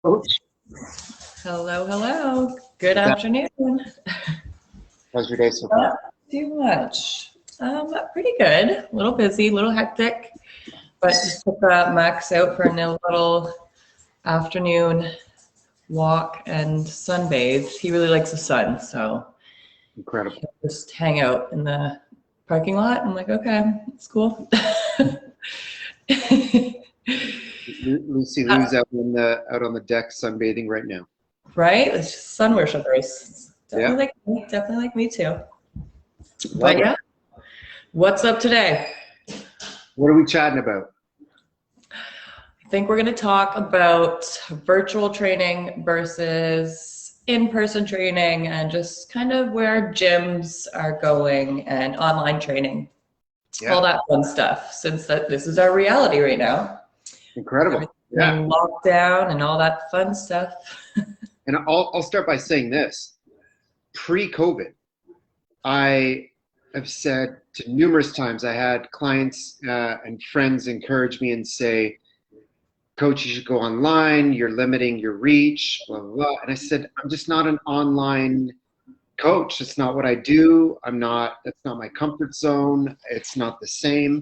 Coach, Hello, hello. Good what's that? afternoon. How's your day so far? Not too much. Pretty good. A little busy, a little hectic, but just took Max out for a little afternoon walk and sunbathe. He really likes the sun, so Incredible. he'll just hang out in the parking lot. I'm like, okay, it's cool. Lucy Lou's out on the deck sunbathing right now. Right? It's just sun worshipers. Yeah, Definitely like me too. love But it. yeah, what's up today? What are we chatting about? I think we're going to talk about virtual training versus in-person training and just kind of where gyms are going and online training, all Yeah, that fun stuff, since this is our reality right now. incredible. Everything Yeah, being locked down and all that fun stuff. and I'll start by saying this. Pre-COVID, I have said to numerous times, I had clients and friends encourage me and say, Coach, you should go online. You're limiting your reach, blah, blah, blah. And I said, I'm just not an online coach. It's not what I do. That's not my comfort zone. It's not the same.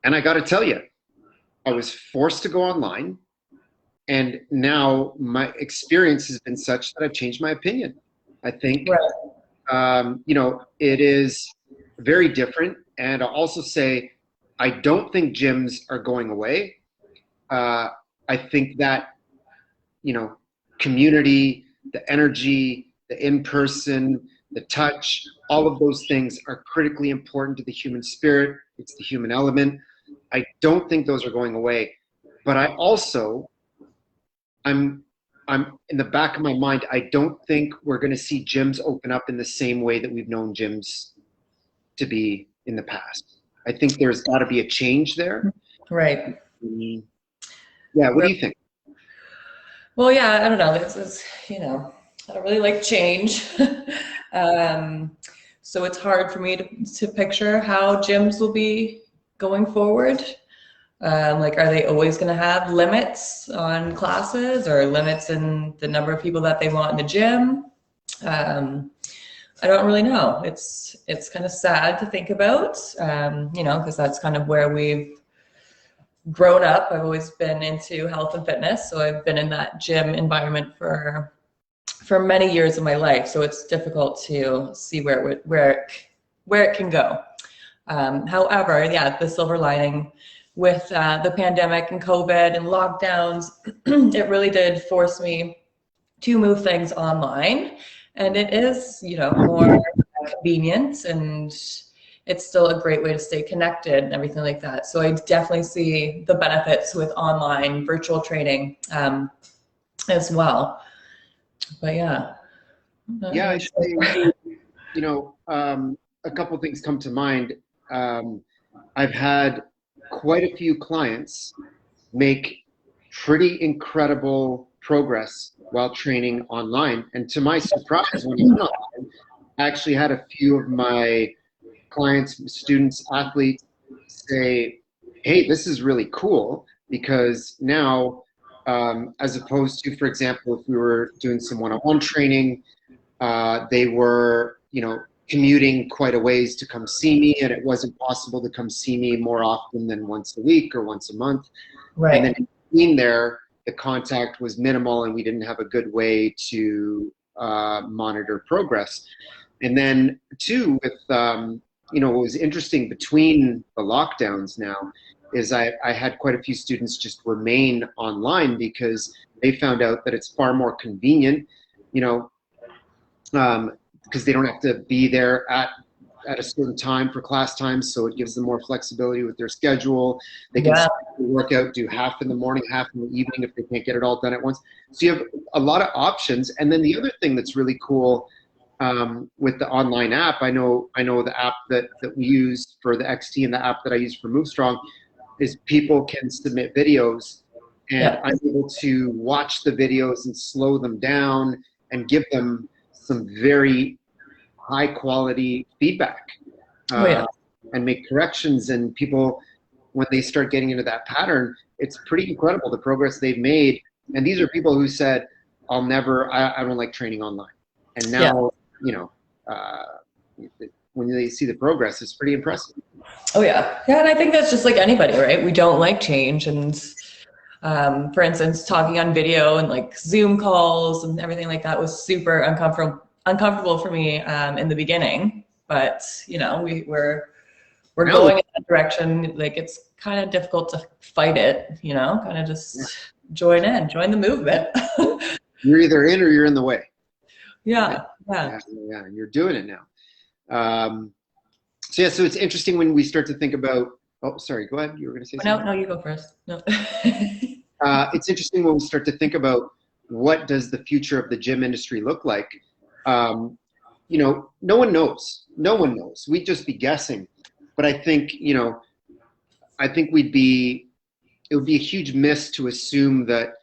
And I got to tell you, I was forced to go online. And now my experience has been such that I've changed my opinion. I think, Right. it is very different. And I'll also say, I don't think gyms are going away. Uh, I think that, you know, community, the energy, the in-person, the touch, all of those things are critically important to the human spirit. It's the human element. I don't think those are going away. But I also, I'm, I'm in the back of my mind, I don't think we're going to see gyms open up in the same way that we've known gyms to be in the past. I think there's got to be a change there. Right. Mm, Yeah, what do you think? Well, yeah, I don't know. This is, I don't really like change. um, so it's hard for me to picture how gyms will be going forward. Like, are they always going to have limits on classes or limits in the number of people that they want in the gym? Um, I don't really know. It's kind of sad to think about, because that's kind of where we've grown up. I've always been into health and fitness, so I've been in that gym environment for many years of my life. So it's difficult to see where it can go. However, yeah, the silver lining with the pandemic and COVID and lockdowns, it really did force me to move things online, and it is, more convenient, and it's still a great way to stay connected and everything like that. So I definitely see the benefits with online virtual training as well. But yeah, I'm not Yeah, really I'd say, sure. a couple things come to mind. Um, I've had quite a few clients make pretty incredible progress while training online. And to my surprise, when I went online, I actually had a few of my clients, students, athletes say, hey, this is really cool because now, as opposed to, for example, if we were doing some one-on-one training, they were, commuting quite a ways to come see me, and it wasn't possible to come see me more often than once a week or once a month. And then Right. in between there, the contact was minimal, and we didn't have a good way to monitor progress. And then, two, with what was interesting between the lockdowns now is I had quite a few students just remain online because they found out that it's far more convenient, you know, because they don't have to be there at a certain time for class times, so it gives them more flexibility with their schedule. They can Yeah. work out, do half in the morning, half in the evening if they can't get it all done at once. So you have a lot of options. And then the other thing that's really cool with the online app, I know the app that we use for the XT and the app that I use for MoveStrong is people can submit videos, and Yeah. I'm able to watch the videos and slow them down and give them some very high quality feedback Oh uh, yeah. and make corrections. And people, when they start getting into that pattern, it's pretty incredible the progress they've made And these are people who said, I don't like training online. And Yeah. now, you know, when they see the progress, it's pretty impressive. Oh yeah. Yeah. And I think that's just like anybody, right? We don't like change. And for instance, talking on video and like Zoom calls and everything like that was super uncomfortable for me in the beginning. But you know, we're Now, going in that direction. Like it's kind of difficult to fight it, you know, kind of just join the movement. you're either in or you're in the way. Yeah. Yeah. Yeah. And you're doing it now. So it's interesting when we start to think about, oh, sorry, go ahead. You were going to say something? No, you go first. No. It's interesting when we start to think about what does the future of the gym industry look like. You know, no one knows. No one knows. We'd just be guessing. But I think, you know, it would be a huge miss to assume that,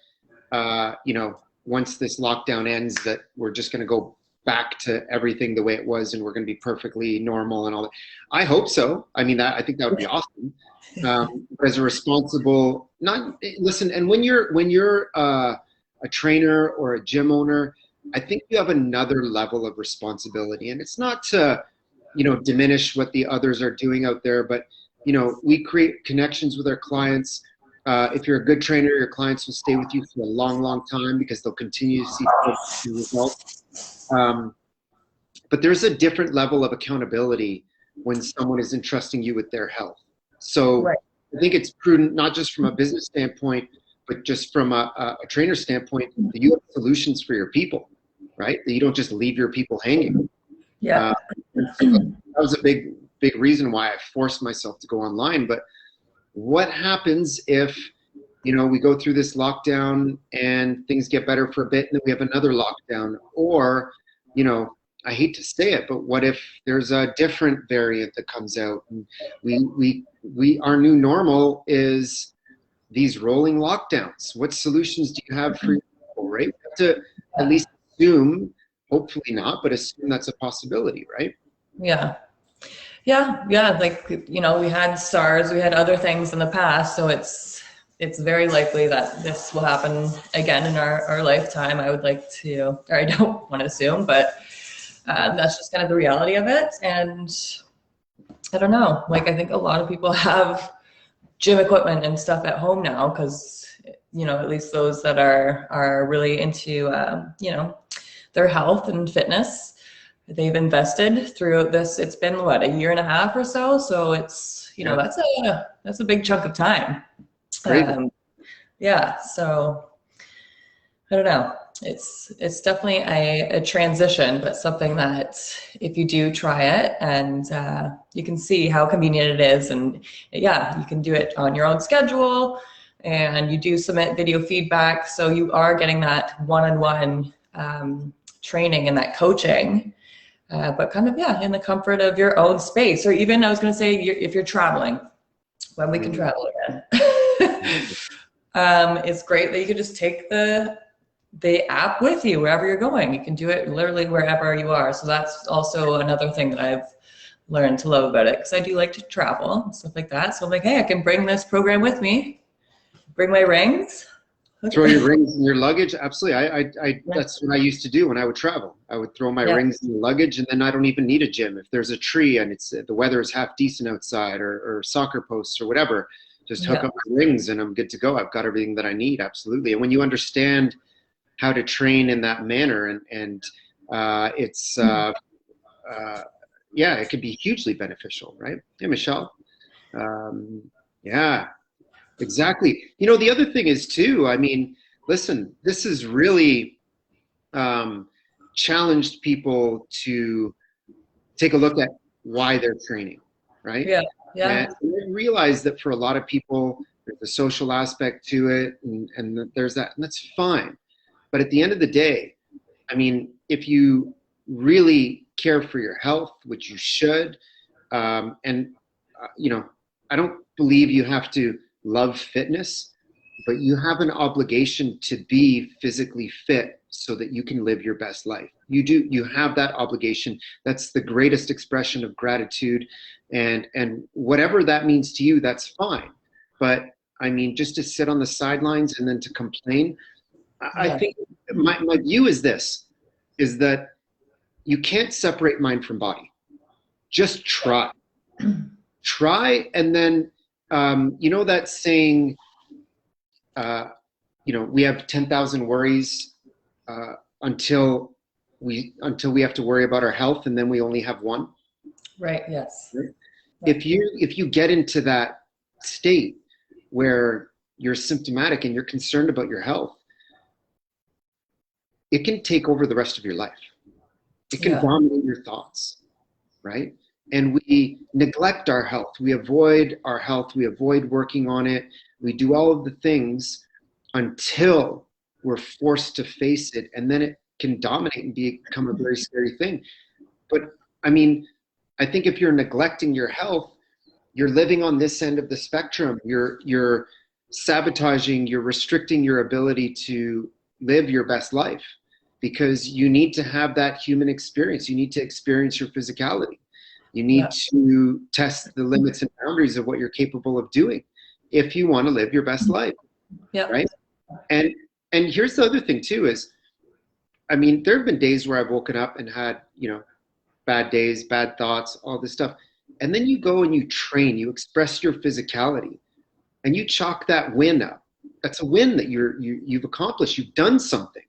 you know, once this lockdown ends, that we're just going to go back to everything the way it was and we're going to be perfectly normal and all that. I hope so. I mean, I think that would be awesome. But as a responsible, listen, and when you're a trainer or a gym owner, I think you have another level of responsibility, and it's not to, you know, diminish what the others are doing out there, but you know, we create connections with our clients. If you're a good trainer, your clients will stay with you for a long, long time because they'll continue to see results. But there's a different level of accountability when someone is entrusting you with their health. So Right. I think it's prudent, not just from a business standpoint, but just from a trainer standpoint, that you have solutions for your people, right? That you don't just leave your people hanging. Yeah. So that was a big reason why I forced myself to go online. But what happens if, you know, we go through this lockdown and things get better for a bit and then we have another lockdown? Or, you know, I hate to say it, but what if there's a different variant that comes out and our new normal is these rolling lockdowns? What solutions do you have for your people, right? We have to at least assume, hopefully not, but assume that's a possibility, right? Yeah. Like, you know, we had SARS, we had other things in the past, so it's very likely that this will happen again in our lifetime. I would like to, or I don't want to assume, but that's just kind of the reality of it. And I don't know, like I think a lot of people have gym equipment and stuff at home now because, you know, at least those that are really into, you know, their health and fitness. They've invested throughout this. It's been what, a year and a half or so. So it's, you know, that's a big chunk of time. Yeah. So I don't know. It's definitely a transition, but something that if you do try it and you can see how convenient it is, and yeah, you can do it on your own schedule, and you do submit video feedback, so you are getting that one-on-one training and that coaching. But kind of, yeah, in the comfort of your own space, or even I was going to say, if you're traveling, when we can travel again, it's great that you can just take the app with you wherever you're going. You can do it literally wherever you are. So that's also another thing that I've learned to love about it, because I do like to travel and stuff like that. So I'm like, hey, I can bring this program with me, bring my rings. Throw your rings in your luggage. Absolutely. That's what I used to do when I would travel. I would throw my rings in the luggage, and then I don't even need a gym. If there's a tree and the weather is half decent outside, or soccer posts or whatever, just hook up my rings and I'm good to go. I've got everything that I need. Absolutely. And when you understand how to train in that manner, and it's it can be hugely beneficial, right? Hey, Michelle. Yeah. Exactly. You know, the other thing is too, I mean, listen, this has really challenged people to take a look at why they're training, right? Yeah. And realize that for a lot of people, there's a social aspect to it, and there's that, and that's fine. But at the end of the day, I mean, if you really care for your health, which you should, you know, I don't believe you have to love fitness, but you have an obligation to be physically fit so that you can live your best life. You have that obligation. That's the greatest expression of gratitude, and whatever that means to you, that's fine. But I mean, just to sit on the sidelines and then to complain, I Yeah. think my view is this, is that you can't separate mind from body. Just try. Try, and then, you know that saying, uh, we have 10,000 worries uh, until we have to worry about our health, and then we only have one. Right. Yes. Right? Yeah. If you get into that state where you're symptomatic and you're concerned about your health, it can take over the rest of your life. It can Yeah. dominate your thoughts, right? And we neglect our health. We avoid our health. We avoid working on it. We do all of the things until we're forced to face it. And then it can dominate and become a very scary thing. But I mean, I think if you're neglecting your health, you're living on this end of the spectrum. You're sabotaging, you're restricting your ability to live your best life, because you need to have that human experience. You need to experience your physicality. You need Yeah. to test the limits and boundaries of what you're capable of doing if you want to live your best life, Yeah. right? And here's the other thing too is, I mean, there have been days where I've woken up and had, bad days, bad thoughts, all this stuff. And then you go and you train, you express your physicality, and you chalk that win up. That's a win that you've accomplished. You've done something.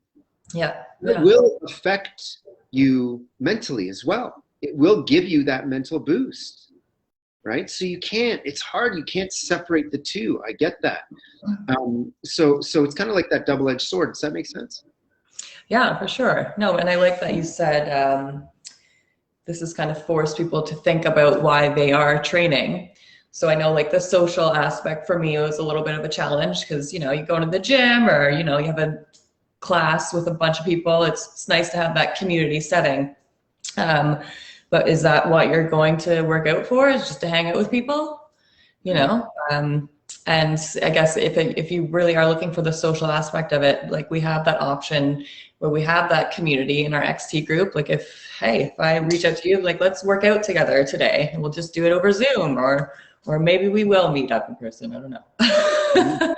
Yeah. It Yeah. will affect you mentally as well. It will give you that mental boost, right? So it's hard. You can't separate the two. I get that. So it's kind of like that double-edged sword. Does that make sense? Yeah, for sure. No, and I like that you said this has kind of forced people to think about why they are training. So I know like the social aspect for me was a little bit of a challenge because, you go to the gym or, you have a class with a bunch of people. It's nice to have that community setting. But is that what you're going to work out for, is just to hang out with people? And I guess if you really are looking for the social aspect of it, like we have that option where we have that community in our XT group. Like if I reach out to you, like, let's work out together today and we'll just do it over Zoom, or maybe we will meet up in person. I don't know.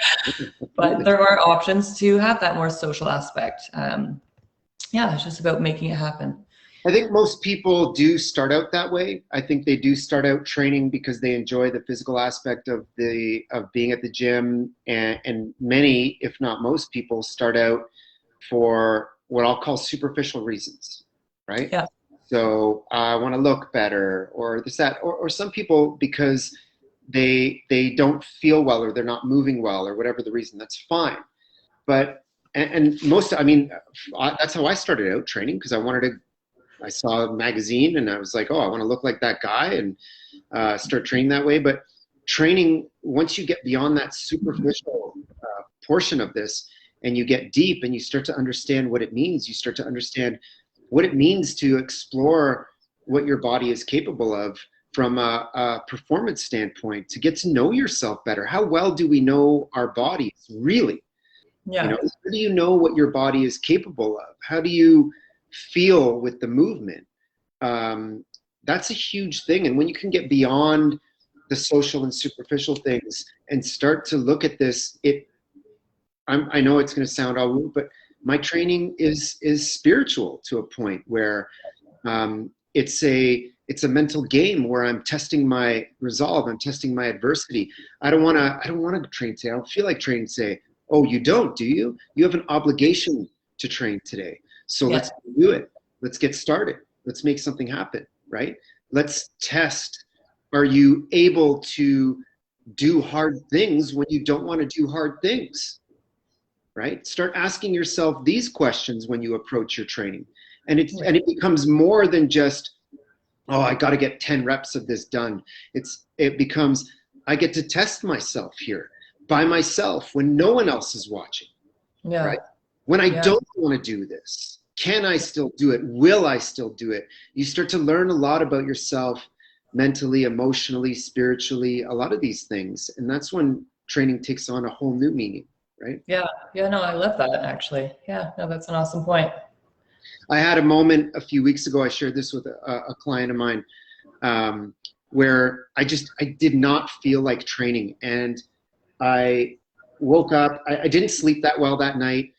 But there are options to have that more social aspect. It's just about making it happen. I think most people do start out that way. I think they do start out training because they enjoy the physical aspect of being at the gym, and many, if not most people, start out for what I'll call superficial reasons, right? Yeah. So I want to look better, or this, that, or some people because they don't feel well, or they're not moving well, or whatever the reason. That's fine. But and most, I mean, that's how I started out training, because I saw a magazine and I was like, oh, I want to look like that guy, and start training that way. But training, once you get beyond that superficial portion of this and you get deep and you start to understand what it means, you start to understand what it means to explore what your body is capable of from a performance standpoint, to get to know yourself better. How well do we know our bodies, really? Yeah. How do you know what your body is capable of? How do you feel with the movement? That's a huge thing. And when you can get beyond the social and superficial things and start to look at this, I know it's going to sound all woo, but my training is spiritual to a point where it's a mental game where I'm testing my resolve. I'm testing my adversity. I don't want to train today. I don't feel like training today. Oh, you don't, do you? You have an obligation to train today. So let's do it. Let's get started. Let's make something happen, right? Let's test. Are you able to do hard things when you don't want to do hard things, right? Start asking yourself these questions when you approach your training. And it becomes more than just, oh, I got to get 10 reps of this done. It becomes, I get to test myself here by myself when no one else is watching, right? When I don't want to do this, can I still do it? Will I still do it? You start to learn a lot about yourself mentally, emotionally, spiritually, a lot of these things. And that's when training takes on a whole new meaning, right? Yeah. Yeah, no, I love that actually. Yeah, no, that's an awesome point. I had a moment a few weeks ago, I shared this with a client of mine, where I did not feel like training. And I woke up, I didn't sleep that well that night.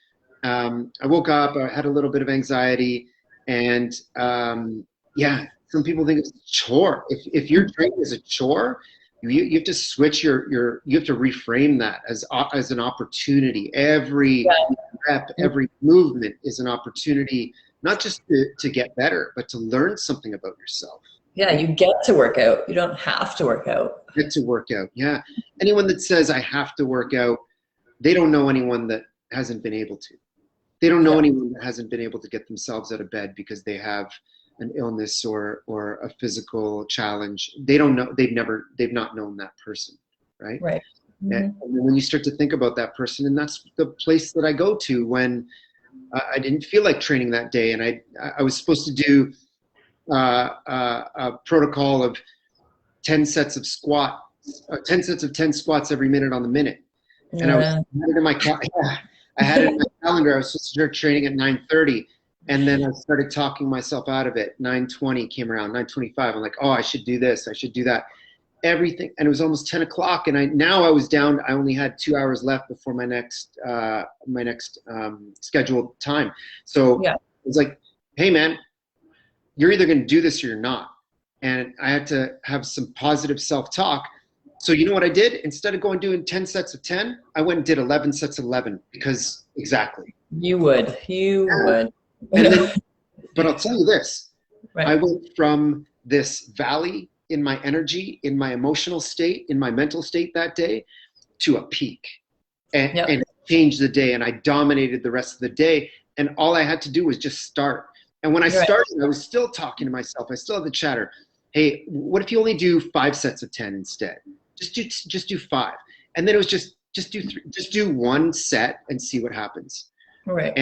I woke up, I had a little bit of anxiety, and yeah, some people think it's a chore. If your training is a chore, you have to switch you have to reframe that as an opportunity. Every rep, every movement is an opportunity, not just to get better, but to learn something about yourself. Yeah, you get to work out. You don't have to work out. Get to work out. Yeah. Anyone that says I have to work out, they don't know anyone that hasn't been able to. They don't know anyone that hasn't been able to get themselves out of bed because they have an illness or a physical challenge. They don't know. They've not known that person, right? Right. Mm-hmm. And when you start to think about that person, and that's the place that I go to when I didn't feel like training that day, and I was supposed to do a protocol of 10 sets of 10 sets of 10 squats every minute on the minute. And I had it in my calendar. I was supposed to start training at 9:30, and then I started talking myself out of it. 9:20 came around, 9:25. I'm like, oh, I should do this, I should do that. Everything, and it was almost 10 o'clock, and I was down. I only had 2 hours left before my next scheduled time. So it was like, hey man, you're either going to do this or you're not. And I had to have some positive self-talk. So you know what I did? Instead of doing 10 sets of 10, I went and did 11 sets of 11 because exactly. You would. And then, but I'll tell you this. Right. I went from this valley in my energy, in my emotional state, in my mental state that day to a peak. And it changed the day, and I dominated the rest of the day. And all I had to do was just start. And when I started, I was still talking to myself. I still had the chatter. Hey, what if you only do 5 sets of 10 instead? Just do 5. And then it was just do 3. Just do 1 set and see what happens. Right.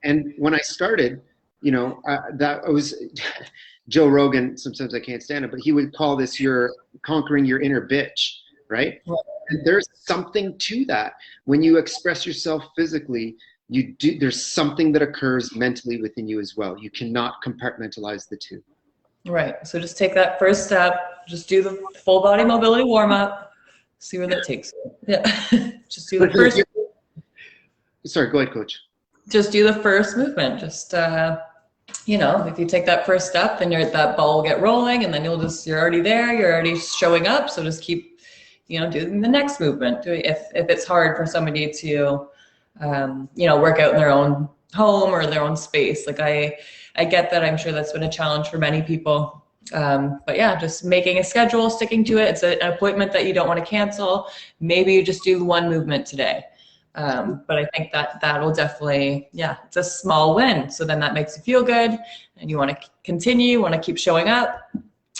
And when I started, that was Joe Rogan. Sometimes I can't stand it, but he would call this you're conquering your inner bitch, right? And there's something to that. When you express yourself physically, there's something that occurs mentally within you as well. You cannot compartmentalize the two. Right. So just take that first step. Just do the full body mobility warm up. See where that takes you. Yeah. Just do the first. Sorry, go ahead, coach. Just do the first movement. Just if you take that first step, then that ball will get rolling, and then you're already there. You're already showing up. So just keep, doing the next movement. If it's hard for somebody to work out in their own home or their own space. Like I get that. I'm sure that's been a challenge for many people. But yeah, just making a schedule, sticking to it. It's an appointment that you don't want to cancel. Maybe you just do 1 movement today. But I think that will definitely, it's a small win. So then that makes you feel good and you want to continue, want to keep showing up.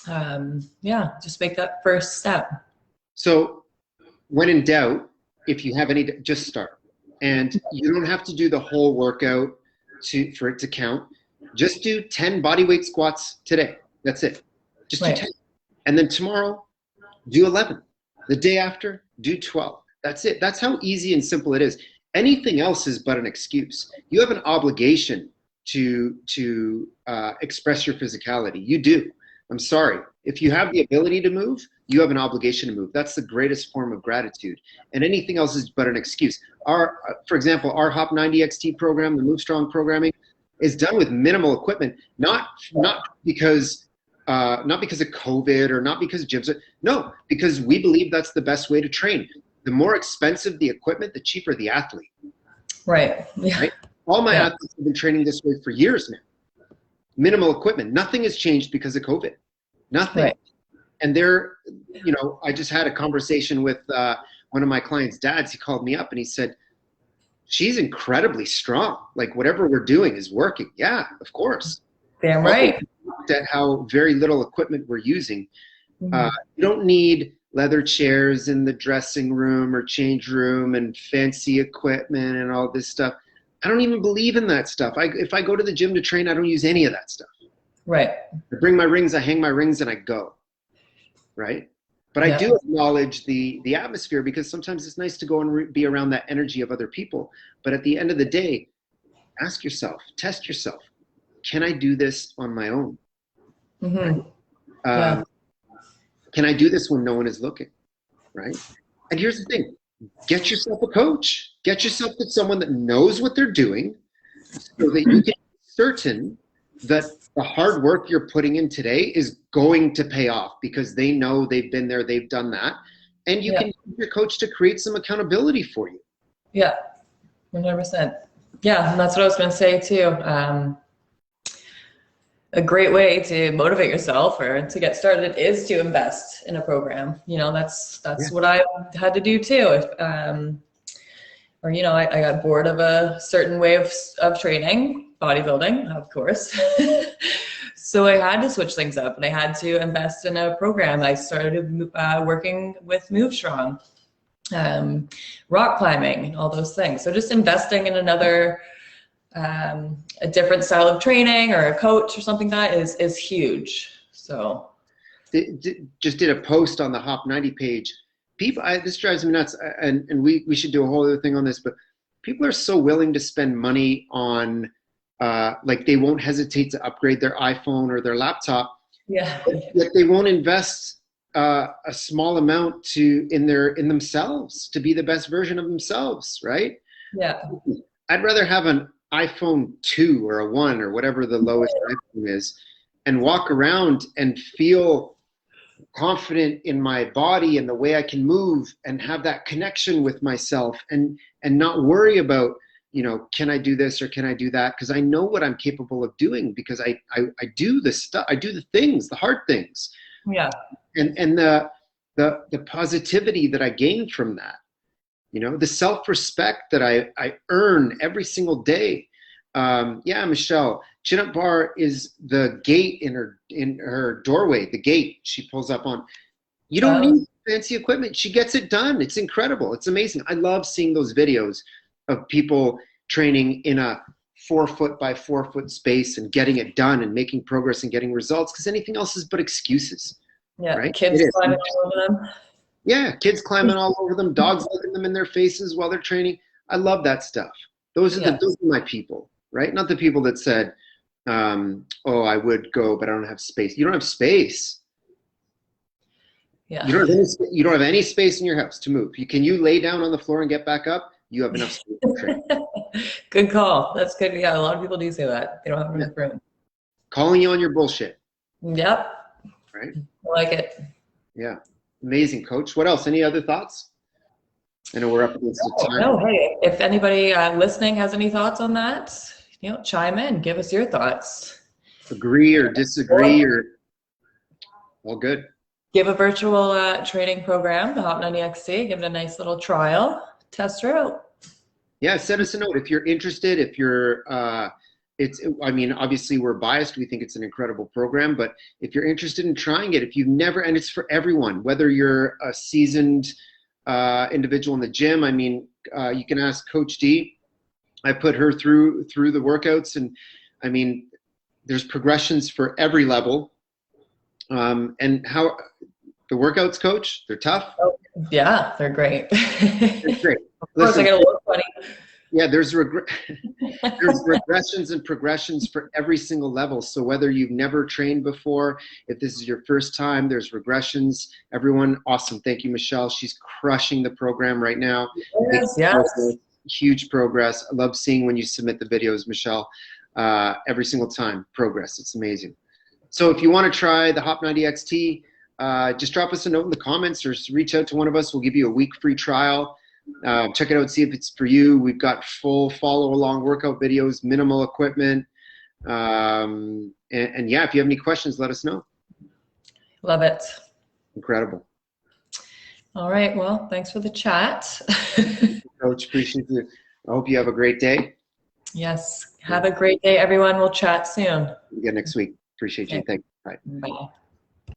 Just make that first step. So when in doubt, if you have any, just start. And you don't have to do the whole workout for it to count. Just do 10 bodyweight squats today. That's it. Just do 10. And then tomorrow, do 11. The day after, do 12. That's it. That's how easy and simple it is. Anything else is but an excuse. You have an obligation to express your physicality. You do. I'm sorry. If you have the ability to move, you have an obligation to move. That's the greatest form of gratitude. And anything else is but an excuse. For example, our Hop 90 XT program, the Move Strong programming, is done with minimal equipment, not because of COVID or not because gyms no, because we believe that's the best way to train. The more expensive the equipment, the cheaper the athlete. Right. Yeah. Right? All my athletes have been training this way for years now. Minimal equipment. Nothing has changed because of COVID. Nothing. Right. And I just had a conversation with one of my clients' dads. He called me up and he said, she's incredibly strong. Like whatever we're doing is working. Yeah, of course. Damn right. Looked at how very little equipment we're using. You don't need leather chairs in the dressing room or change room and fancy equipment and all this stuff. I don't even believe in that stuff. If I go to the gym to train, I don't use any of that stuff. Right. I bring my rings, I hang my rings, and I go. Right. But I do acknowledge the atmosphere because sometimes it's nice to go and be around that energy of other people. But at the end of the day, ask yourself, test yourself. Can I do this on my own? Mm-hmm. Can I do this when no one is looking? Right. And here's the thing. Get yourself a coach. Get yourself someone that knows what they're doing, so that you can be certain that the hard work you're putting in today is going to pay off because they know they've been there, they've done that. And you can use your coach to create some accountability for you. Yeah, 100%. Yeah, and that's what I was going to say too. A great way to motivate yourself or to get started is to invest in a program. You know, that's what I had to do too. Or, you know, I got bored of a certain way of training, bodybuilding, of course. So I had to switch things up and I had to invest in a program. I started working with Move Strong, rock climbing, and all those things. So just investing in another, a different style of training or a coach or something that is huge. So just did a post on the Hop 90 page. People, this drives me nuts, and we should do a whole other thing on this, but people are so willing to spend money on, like they won't hesitate to upgrade their iPhone or their laptop. Yeah. Yet they won't invest a small amount in themselves to be the best version of themselves, right? Yeah. I'd rather have an iPhone 2 or a 1 or whatever the lowest iPhone is, and walk around and feel confident in my body and the way I can move and have that connection with myself and not worry about, you know, can I do this or can I do that? Because I know what I'm capable of doing because I do the stuff, I do the things, the hard things. Yeah. And the positivity that I gain from that, you know, the self-respect that I earn every single day. Yeah, Michelle, chin-up bar is the gate in her doorway, the gate she pulls up on. You don't need fancy equipment. She gets it done. It's incredible. It's amazing. I love seeing those videos of people training in a 4 foot by 4 foot space and getting it done and making progress and getting results, because anything else is but excuses. Yeah, right? Kids climbing all over them. Yeah, kids climbing all over them, dogs licking them in their faces while they're training. I love that stuff. Those are my people, right? Not the people that said, oh, I would go, but I don't have space. You don't have space. Yeah. You don't have any space in your house to move. Can you lay down on the floor and get back up? You have enough space to train. Good call. That's good. Yeah, a lot of people do say that. They don't have enough room. Calling you on your bullshit. Yep. Right? I like it. Yeah. Amazing, Coach. What else? Any other thoughts? I know we're up against the time. No, hey, if anybody listening has any thoughts on that, you know, chime in. Give us your thoughts. Agree or disagree or all good. Give a virtual training program, the Hop 90 XC. Give it a nice little trial. Test her out. Yeah, send us a note if you're interested. If you're, I mean, obviously we're biased. We think it's an incredible program, but if you're interested in trying it, if you've never, and it's for everyone, whether you're a seasoned individual in the gym. I mean, you can ask Coach D. I put her through the workouts, and I mean, there's progressions for every level. And how the workouts, Coach, they're tough. Oh, yeah, they're great. They're great. Of course, I get a little funny. Yeah, there's regressions and progressions for every single level. So whether you've never trained before, if this is your first time, there's regressions. Everyone, awesome. Thank you, Michelle. She's crushing the program right now. Yes. Huge progress. I love seeing when you submit the videos, Michelle. Every single time, progress. It's amazing. So if you want to try the Hop 90 XT, just drop us a note in the comments or reach out to one of us. We'll give you a week free trial. Check it out, see if it's for you. We've got full follow along workout videos, minimal equipment. And yeah, if you have any questions, let us know. Love it. Incredible. All right. Well, thanks for the chat. Coach, appreciate it. I hope you have a great day. Yes. Have a great day, everyone. We'll chat soon. Again next week. Appreciate you. Thanks. Bye. Bye.